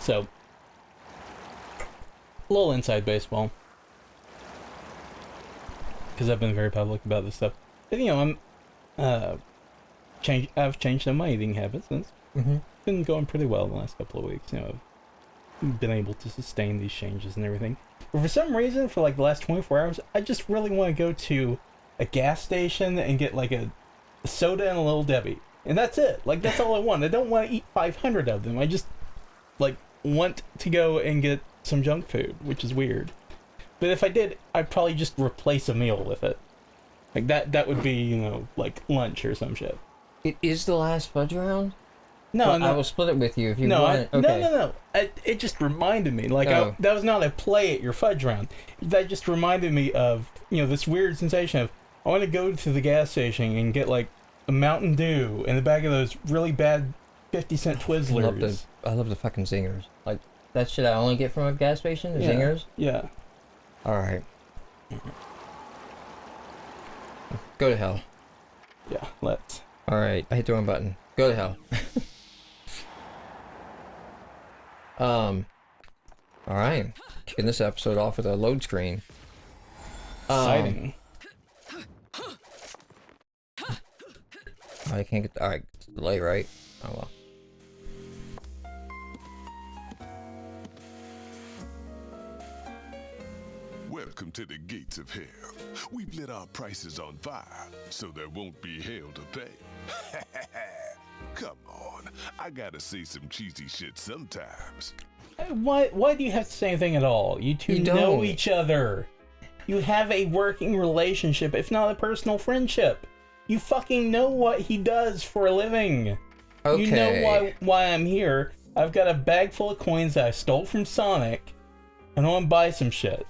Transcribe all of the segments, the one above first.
So, a little inside baseball. Because I've been very public about this stuff. But, you know, I've changed some of my eating habits, and it's been going pretty well the last couple of weeks. You know, I've been able to sustain these changes and everything. But for some reason, for like the last 24 hours, I just really want to go to a gas station and get like a soda and a Little Debbie. And that's it. Like, that's all I want. I don't want to eat 500 of them. I just, like, want to go and get some junk food, which is weird. But if I did, I'd probably just replace a meal with it. Like, that would be, you know, like lunch or some shit. It is the last fudge round? No, well, no. I will split it with you if you want. Okay. No. It just reminded me. Like, that was not a play at your fudge round. That just reminded me of, you know, this weird sensation of, I want to go to the gas station and get, like, a Mountain Dew and a bag of those really bad 50-cent Twizzlers. I love the fucking zingers. Like, that shit I only get from a gas station, the zingers? Yeah. Alright. Go to hell. Yeah, let's. Alright, I hit the wrong button. Go to hell. Alright. Kicking this episode off with a load screen. Exciting. I can't get... Alright, it's a delay, right? Oh well. Welcome to the gates of hell. We've lit our prices on fire, so there won't be hell to pay. Come on, I gotta say some cheesy shit sometimes. Why do you have to say anything at all? You two know each other. You have a working relationship, if not a personal friendship. You fucking know what he does for a living. Okay. You know why I'm here. I've got a bag full of coins that I stole from Sonic, and I want to buy some shit.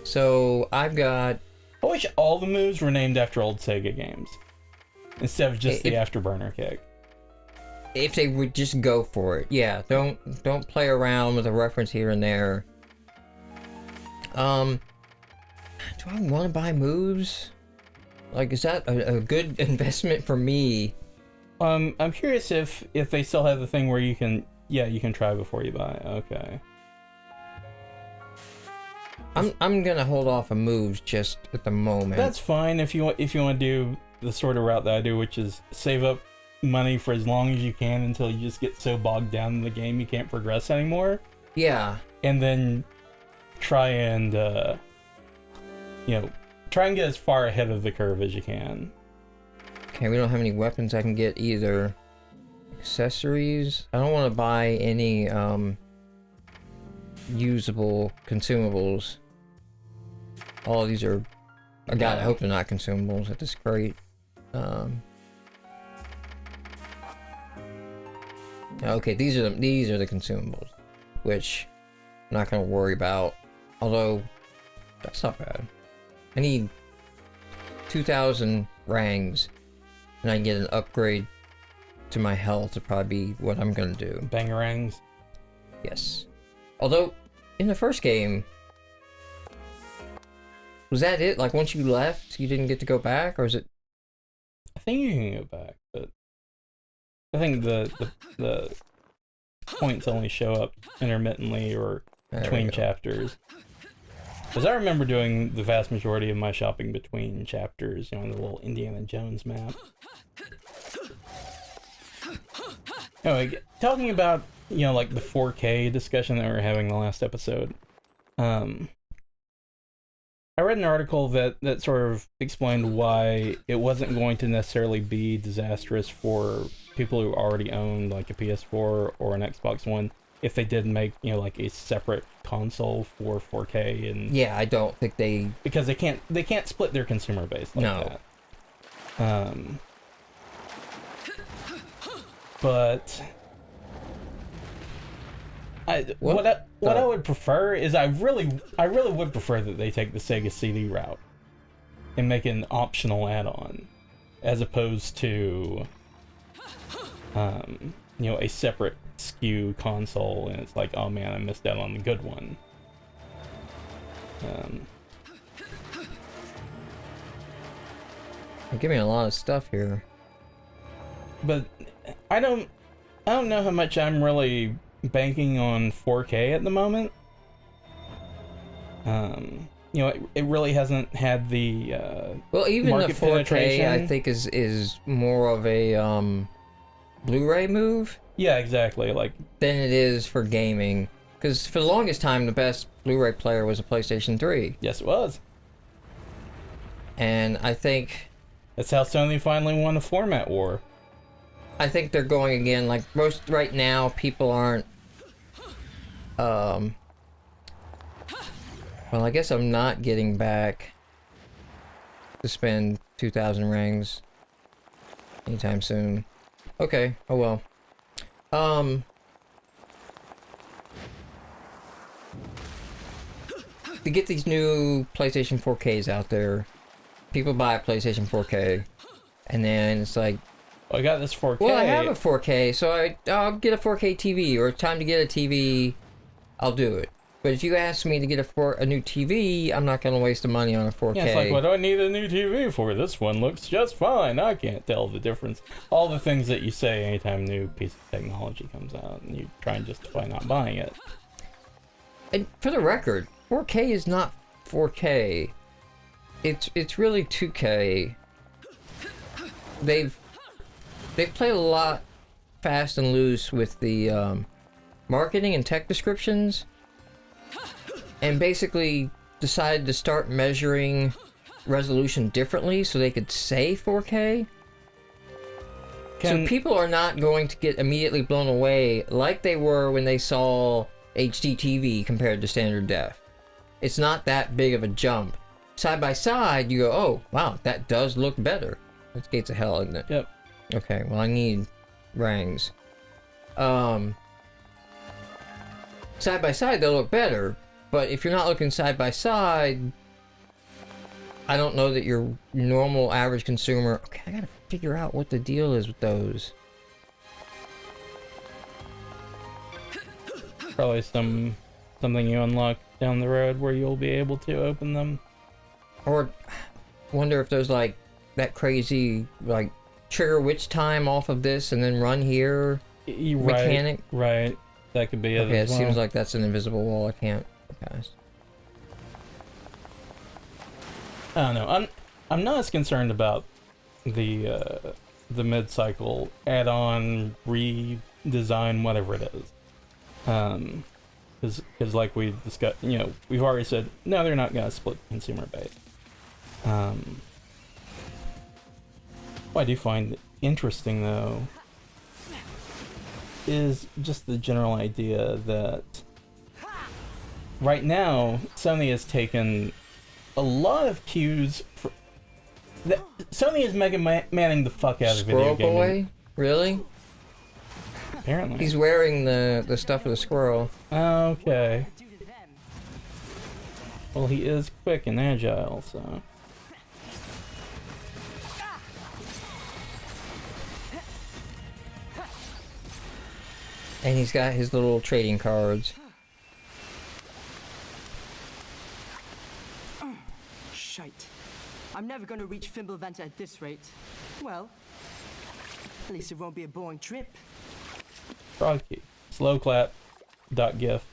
So, I've got... I wish all the moves were named after old Sega games, instead of just the afterburner kick. If they would just go for it. Yeah, don't play around with a reference here and there. Do I want to buy moves? Like, is that a good investment for me? I'm curious if they still have the thing where you can try before you buy. Okay. I'm gonna hold off on moves just at the moment. That's fine if you want to do the sort of route that I do, which is save up money for as long as you can until you just get so bogged down in the game you can't progress anymore. Yeah. And then try and get as far ahead of the curve as you can. Okay, we don't have any weapons I can get either. Accessories. I don't want to buy any usable consumables. All of these are... Oh god, I hope they're not consumables at this rate. Okay, these are the consumables, which I'm not gonna worry about. Although that's not bad. I need 2,000 rangs, and I can get an upgrade to my health. To probably be what I'm gonna do. Bangerangs. Yes. Although in the first game, was that it? Like once you left, you didn't get to go back, or is it? I think you can go back, but I think the points only show up intermittently or between chapters. Because I remember doing the vast majority of my shopping between chapters, you know, on the little Indiana Jones map. Anyway, talking about, you know, like the 4K discussion that we were having the last episode. I read an article that sort of explained why it wasn't going to necessarily be disastrous for people who already owned like a PS4 or an Xbox One if they did make, you know, like a separate console for 4K. And yeah, I don't think they... Because they can't split their consumer base like that. But what I would prefer is I really would prefer that they take the Sega CD route and make an optional add-on, as opposed to you know, a separate SKU console, and it's like, oh man, I missed out on the good one. They're giving a lot of stuff here. But I don't know how much I'm really banking on 4K at the moment. You know, it really hasn't had the well, even the market 4K penetration. I think is more of a Blu-ray move. Yeah, exactly. Like Than it is for gaming. Because for the longest time, the best Blu-ray player was a PlayStation 3. yes, it was. And I think That's how Sony finally won the format war. they're going again. Like most right now, people aren't. Well, I guess I'm not getting back to spend 2,000 rings anytime soon. Okay. Oh well. To get these new PlayStation 4Ks out there, people buy a PlayStation 4K, and then it's like, I got this 4K. well, I have a 4K, so I'll get a 4K TV, or time to get a TV, I'll do it. But if you ask me to get a new TV, I'm not going to waste the money on a 4K. Yeah, it's like, what do I need a new TV for? This one looks just fine. I can't tell the difference. All the things that you say anytime a new piece of technology comes out, and you try and justify not buying it. And for the record, 4K is not 4K. It's really 2K. They've played a lot fast and loose with the marketing and tech descriptions, and basically decided to start measuring resolution differently so they could say 4K. So people are not going to get immediately blown away like they were when they saw HD TV compared to standard def. It's not that big of a jump. Side by side, you go, oh, wow, that does look better. That's Gates of Hell, isn't it? Yep. Okay, well, I need rings. Side by side, they'll look better, but if you're not looking side by side, I don't know that your normal average consumer... Okay, I gotta figure out what the deal is with those. Probably something you unlock down the road where you'll be able to open them. Or wonder if there's like that crazy like trigger witch time off of this and then run here mechanic. Right. That could be it. Okay, it as well. seems like that's an invisible wall I can't pass. I don't know. I'm not as concerned about the mid-cycle add-on redesign, whatever it is. Because like we discussed, you know, we've already said no, they're not gonna split the consumer base. What I do find interesting though is just the general idea that right now Sony has taken a lot of cues for Sony is Mega Manning the fuck out of video Squirrel gaming. boy? Really? Apparently. He's wearing the stuff of the squirrel. Okay. Well, he is quick and agile, so. And he's got his little trading cards. Shite. I'm never gonna reach Fimbulventa at this rate. Well, at least it won't be a boring trip. Frog key. Slowclap.gif.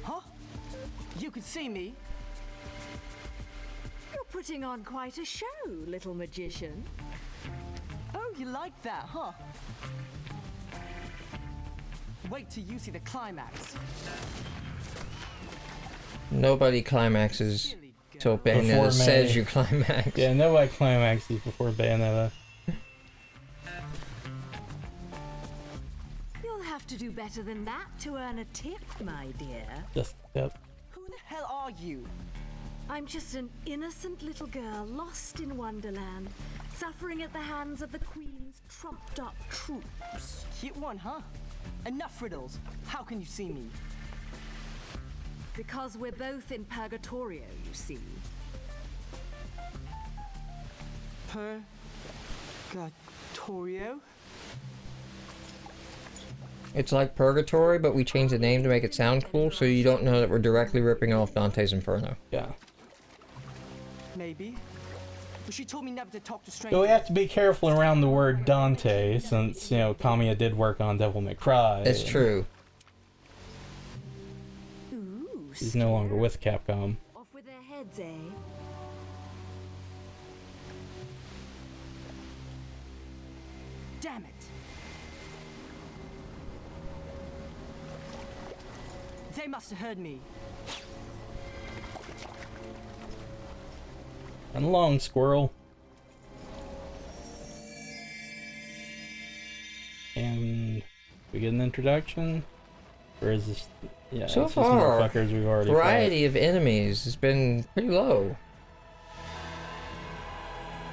Huh? You could see me. You're putting on quite a show, little magician. Oh, you like that, huh? Wait till you see the climax. Nobody climaxes Silly girl. till Before Bayonetta says May. you climax. Yeah, nobody climaxes before Bayonetta. You'll have to do better than that to earn a tip, my dear. Just, yep. Who the hell are you? I'm just an innocent little girl lost in Wonderland, suffering at the hands of the Queen's trumped-up troops. Cute one, huh? Enough riddles. How can you see me? Because we're both in Purgatorio, you see. Purgatorio? It's like Purgatory, but we changed the name to make it sound cool, so you don't know that we're directly ripping off Dante's Inferno. Yeah. Maybe. but she told me never to talk to strangers. So we have to be careful around the word Dante, since, you know, Kamiya did work on Devil May Cry. It's true. Ooh, He's no longer with Capcom. off with their heads, eh? Damn it! They must have heard me. Run along, Squirrel. And we get an introduction? Or is this... Yeah, So it's just more far, fuckers we've already variety of enemies has been pretty low.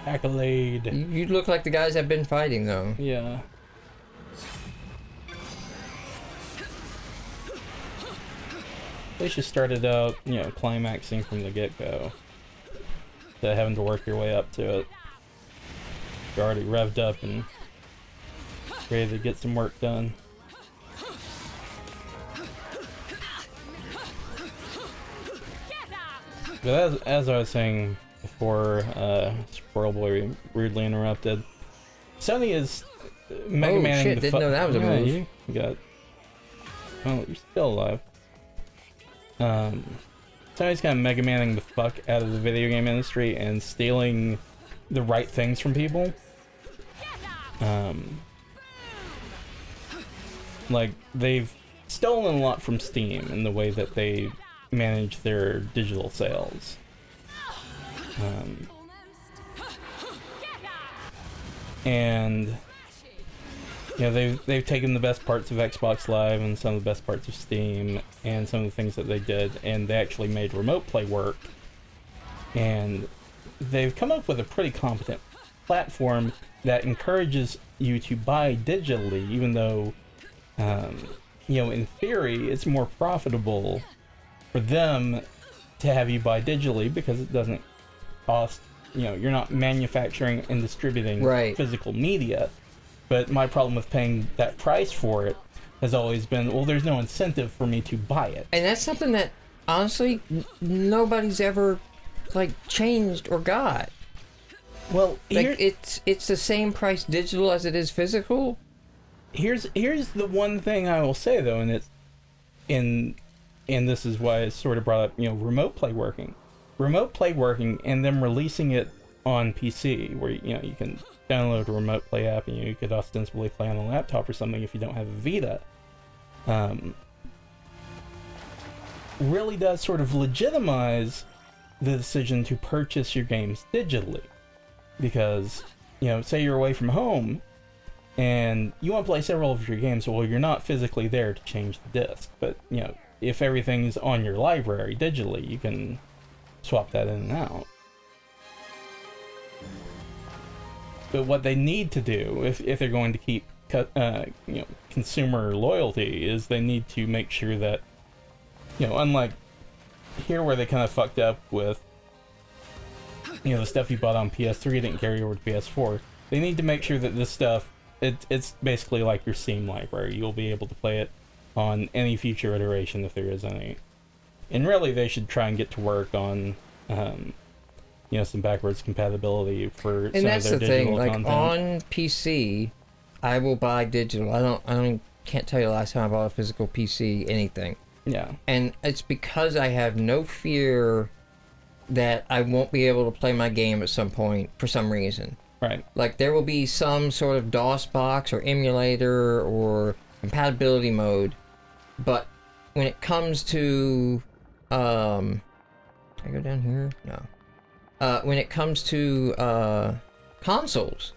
fought. Accolade. You look like the guys I've been fighting, though. Yeah. They should started out, you know, climaxing from the get-go. Instead of having to work your way up to it. You're already revved up and ready to get some work done. But as I was saying before, Squirrel Boy rudely interrupted, Sony is Mega Manning shit, the didn't know that was a yeah, move. you got... Oh, you're still alive. Sony's kind of Mega Manning the fuck out of the video game industry and stealing the right things from people. Like, they've stolen a lot from Steam in the way that they manage their digital sales. And you know, they've taken the best parts of Xbox Live and some of the best parts of Steam and some of the things that they did, and they actually made remote play work. And they've come up with a pretty competent platform that encourages you to buy digitally, even though you know, in theory, it's more profitable for them to have you buy digitally because it doesn't cost, you know, you're not manufacturing and distributing physical media. But my problem with paying that price for it has always been, well, there's no incentive for me to buy it. And that's something that, honestly, nobody's ever, like, changed or got. Well, like, it's the same price digital as it is physical. Here's the one thing I will say, though, and it's and this is why it's sort of brought up, you know, remote play working and them releasing it on PC, where, you know, you can download a remote play app and you could ostensibly play on a laptop or something if you don't have a Vita. Really does sort of legitimize the decision to purchase your games digitally, because, you know, say you're away from home and you want to play several of your games, well, you're not physically there to change the disc, but, you know, if everything's on your library digitally, you can swap that in and out. But what they need to do, if they're going to keep you know, consumer loyalty, is they need to make sure that, you know, unlike here where they kind of fucked up with, you know, the stuff you bought on PS3 didn't carry over to PS4, they need to make sure that this stuff, it's basically like your Steam library. You'll be able to play it on any future iteration if there is any. And really, they should try and get to work on, you know, some backwards compatibility for some of their digital content. And that's the thing, like, on PC, I will buy digital. Can't tell you the last time I bought a physical PC anything. Yeah. And it's because I have no fear that I won't be able to play my game at some point for some reason. Right. Like, there will be some sort of DOS box or emulator or compatibility mode, but when it comes to, can I go down here? No. When it comes to, consoles,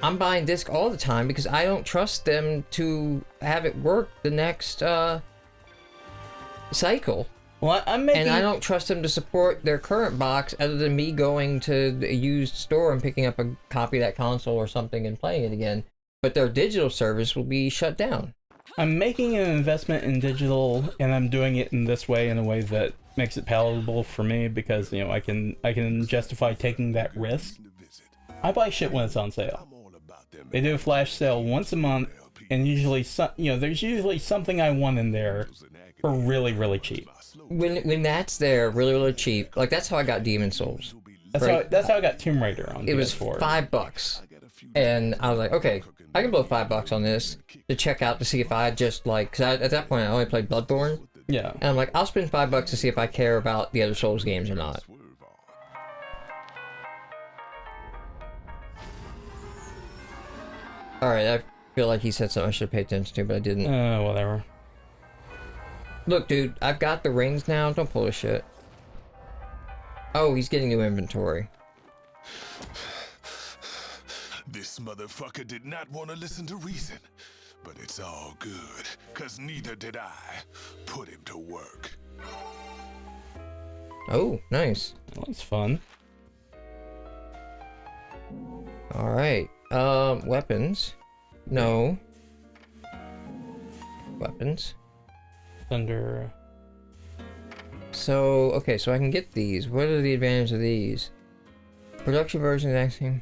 I'm buying disc all the time because I don't trust them to have it work the next, cycle. Well, and I don't trust them to support their current box other than me going to a used store and picking up a copy of that console or something and playing it again. But their digital service will be shut down. I'm making an investment in digital, and I'm doing it in this way, in a way that makes it palatable for me, because, you know, I can justify taking that risk. I buy shit when it's on sale. They do a flash sale once a month, and usually, you know, there's usually something I want in there for really, really cheap. When that's there, really, really cheap, like, that's how I got Demon Souls. That's how I got Tomb Raider on It was PS4. $5, and I was like, okay, I can blow $5 on this to check out to see if I just like, because at that point I only played Bloodborne, Yeah. and I'm like, I'll spend $5 to see if I care about the other Souls games or not. All right, I feel like he said something I should pay attention to, but I didn't. Whatever. Look, dude, I've got the rings now. Don't pull this shit. Oh, he's getting new inventory. This motherfucker did not want to listen to reason. But it's all good, cause neither did I. Put him to work. Oh, nice. That was fun. Alright. Weapons. No. Weapons. Thunder. So, okay, so I can get these. What are the advantages of these? Production version is actually...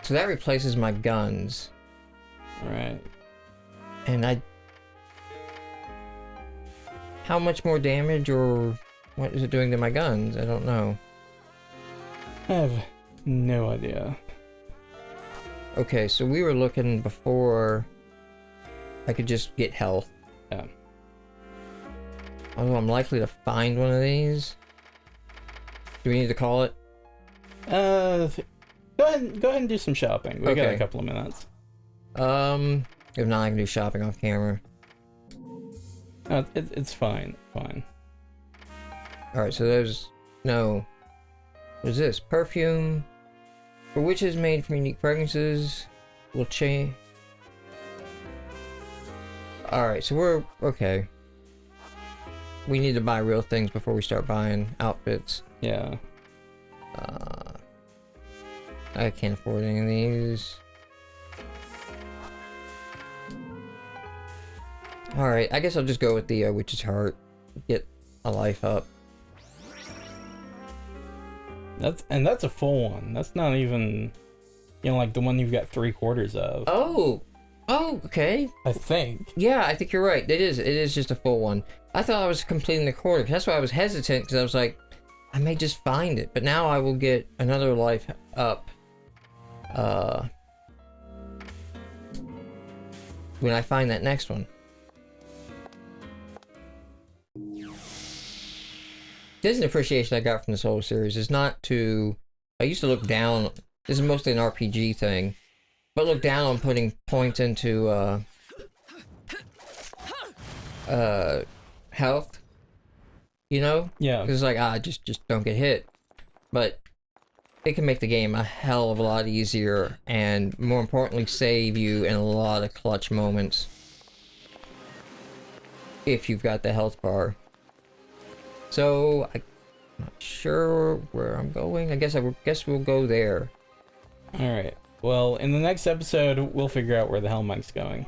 So that replaces my guns. Right. And I... How much more damage or what is it doing to my guns? I don't know. I have no idea. Okay, so we were looking before I could just get health. Yeah. Although I'm likely to find one of these. Do we need to call it? Go ahead and do some shopping. We got Okay. a couple of minutes. If not, I can do shopping off camera. It's fine. Fine. Alright, so there's... No. What is this? Perfume. For witches made from unique fragrances. Will change... Alright, so we're... Okay. We need to buy real things before we start buying outfits. Yeah. I can't afford any of these. Alright, I guess I'll just go with the Witch's Heart. Get a life up. That's a full one. That's not even, like the one you've got 3/4 of. Oh! Oh, okay. I think. Yeah, I think you're right. It is just a full one. I thought I was completing the quarter. That's why I was hesitant, because I was like, I may just find it. But now I will get another life up. When I find that next one. This is an appreciation I got from this whole series. Is not to... I used to look down... This is mostly an RPG thing. But look down on putting points into, health. You know? Yeah. Because it's like, just don't get hit. But it can make the game a hell of a lot easier, and more importantly, save you in a lot of clutch moments. If you've got the health bar. So, I'm not sure where I'm going. I guess we'll go there. All right. Well, in the next episode, we'll figure out where the hell Mike's going.